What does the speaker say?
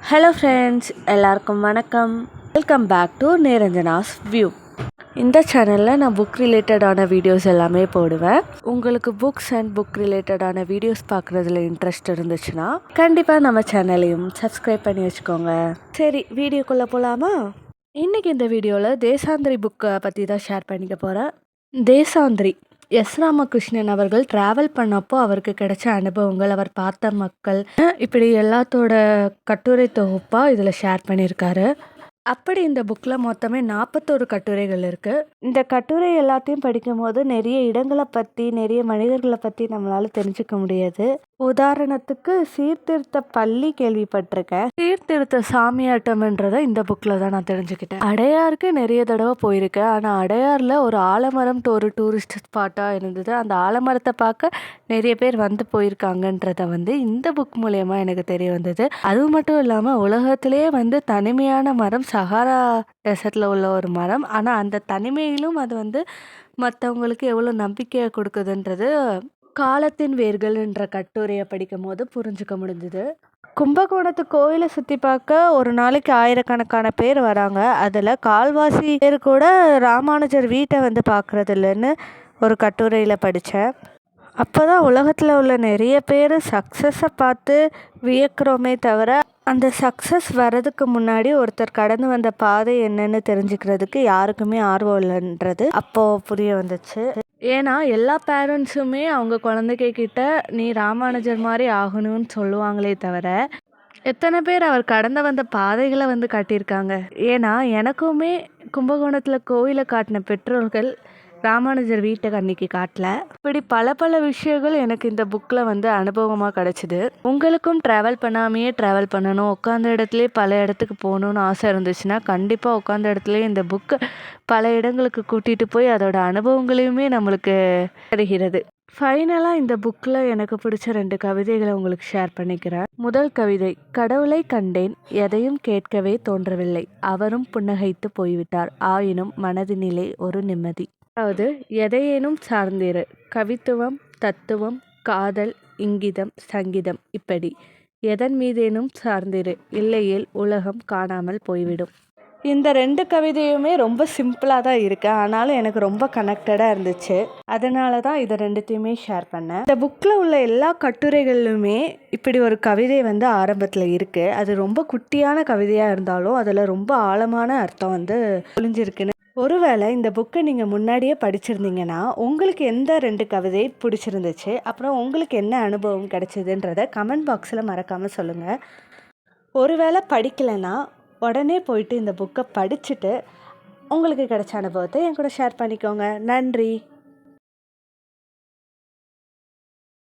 Hello friends, எல்லாருக்கும் வணக்கம். Welcome back to Niranjana's view. இந்த சேனலில் நான் புக் ரிலேட்டடான வீடியோஸ் எல்லாமே போடுவேன். உங்களுக்கு புக்ஸ் அண்ட் புக் ரிலேட்டடான வீடியோஸ் பார்க்குறதுல இன்ட்ரெஸ்ட் இருந்துச்சுன்னா கண்டிப்பாக நம்ம சேனலையும் சப்ஸ்கிரைப் பண்ணி வச்சுக்கோங்க. சரி, வீடியோக்குள்ளே போகலாமா? இன்றைக்கி இந்த வீடியோவில் தேசாந்திரி புக்கை பற்றி தான் ஷேர் பண்ணிக்க போகிறேன். தேசாந்திரி எஸ் ராமகிருஷ்ணன் அவர்கள் ட்ராவல் பண்ணப்போ அவருக்கு கிடைச்ச அனுபவங்கள், அவர் பார்த்த மக்கள், இப்படி எல்லாத்தோட கட்டுரை தொகுப்பாக இதில் ஷேர் பண்ணியிருக்காரு. அப்படி இந்த புக்கில் மொத்தமே 41 கட்டுரைகள் இருக்குது. இந்த கட்டுரை எல்லாத்தையும் படிக்கும் போது நிறைய இடங்களை பற்றி, நிறைய மனிதர்களை பற்றி நம்மளால் தெரிஞ்சுக்க முடியாது. உதாரணத்துக்கு சீர்திருத்த பள்ளி கேள்விப்பட்டிருக்கேன். சீர்திருத்த சாமியாட்டம்ன்றதை இந்த புக்கில் தான் நான் தெரிஞ்சுக்கிட்டேன். அடையாருக்கு நிறைய தடவை போயிருக்கேன். ஆனால் அடையாரில் ஒரு ஆலமரம் ஒரு டூரிஸ்ட் ஸ்பாட்டாக இருந்தது. அந்த ஆலமரத்தை பார்க்க நிறைய பேர் வந்து போயிருக்காங்கன்றத இந்த புக் மூலயமா எனக்கு தெரிய வந்தது. அது மட்டும் இல்லாமல் உலகத்திலேயே தனிமையான மரம் சஹாரா டெசர்ட்டில் உள்ள ஒரு மரம். ஆனால் அந்த தனிமையிலும் அது மற்றவங்களுக்கு எவ்வளோ நம்பிக்கையை கொடுக்குதுன்றது காலத்தின் வேர்கள் என்ற கட்டுரையை படிக்கும் போது புரிஞ்சுக்க முடிஞ்சுது. கும்பகோணத்து கோயிலை சுற்றி பார்க்க ஒரு நாளைக்கு ஆயிரக்கணக்கான பேர் வராங்க. அதில் கால்வாசி பேர் கூட ராமானுஜர் வீட்டை பார்க்குறது இல்லைன்னு ஒரு கட்டுரையில் படித்தேன். அப்போ தான் உலகத்தில் உள்ள நிறைய பேர் சக்ஸஸை பார்த்து வியக்கிறோமே தவிர, அந்த சக்ஸஸ் வர்றதுக்கு முன்னாடி ஒருத்தர் கடந்து வந்த பாதை என்னன்னு தெரிஞ்சுக்கிறதுக்கு யாருக்குமே ஆர்வம் இல்லைன்றது அப்போது புரிய வந்துச்சு. ஏன்னா எல்லா பேரண்ட்ஸுமே அவங்க குழந்தைகிட்ட நீ ராமானுஜர் மாதிரி ஆகணும்னு சொல்லுவாங்களே தவிர, எத்தனை பேர் அவர் கடந்து வந்த பாதைகளை காட்டியிருக்காங்க. ஏன்னா எனக்குமே கும்பகோணத்தில் கோயிலை காட்டின பெற்றோர்கள் ராமானுஜர் வீட்டுக்கு அன்னைக்கு காட்டல. இப்படி பல விஷயங்கள் எனக்கு இந்த புக்கில் அனுபவமாக கிடச்சிது. உங்களுக்கும் ட்ராவல் பண்ணாமையே ட்ராவல் பண்ணணும், உட்காந்த இடத்துலேயே பல இடத்துக்கு போகணுன்னு ஆசை இருந்துச்சுன்னா கண்டிப்பாக உட்காந்த இடத்துலேயே இந்த புக்கு பல இடங்களுக்கு கூட்டிகிட்டு போய் அதோட அனுபவங்களையுமே நம்மளுக்கு தருகிறது. ஃபைனலாக இந்த புக்கில் எனக்கு பிடிச்ச 2 கவிதைகளை உங்களுக்கு ஷேர் பண்ணிக்கிறேன். முதல் கவிதை: கடவுளை கண்டேன், எதையும் கேட்கவே தோன்றவில்லை, அவரும் புன்னகைத்து போய்விட்டார், ஆயினும் மனதினிலே ஒரு நிம்மதி. அதாவது எதையேனும் சார்ந்திரு, கவித்துவம், தத்துவம், காதல், இங்கிதம், சங்கீதம், இப்படி எதன் மீதேனும் சார்ந்திரு, இல்லையேல் உலகம் காணாமல் போய்விடும். இந்த 2 கவிதையுமே ரொம்ப சிம்பிளாக தான் இருக்குது. ஆனாலும் எனக்கு ரொம்ப கனெக்டடாக இருந்துச்சு. அதனால தான் இதை 2த்தையுமே ஷேர் பண்ணேன். இந்த புக்கில் உள்ள எல்லா கட்டுரைகளிலுமே இப்படி ஒரு கவிதை ஆரம்பத்தில் இருக்குது. அது ரொம்ப குட்டியான கவிதையாக இருந்தாலும் அதில் ரொம்ப ஆழமான அர்த்தம் ஒளிஞ்சிருக்குன்னு. ஒருவேளை இந்த புக்கை நீங்கள் முன்னாடியே படிச்சிருந்தீங்கன்னா உங்களுக்கு எந்த 2 கவிதை பிடிச்சிருந்துச்சு, அப்புறம் உங்களுக்கு என்ன அனுபவம் கிடைச்சிதுன்றதை கமெண்ட் பாக்ஸில் மறக்காமல் சொல்லுங்கள். ஒருவேளை படிக்கலைன்னா உடனே போயிட்டு இந்த புக்கை படிச்சுட்டு உங்களுக்கு கிடைச்ச அனுபவத்தை என் கூட ஷேர் பண்ணிக்கோங்க. நன்றி.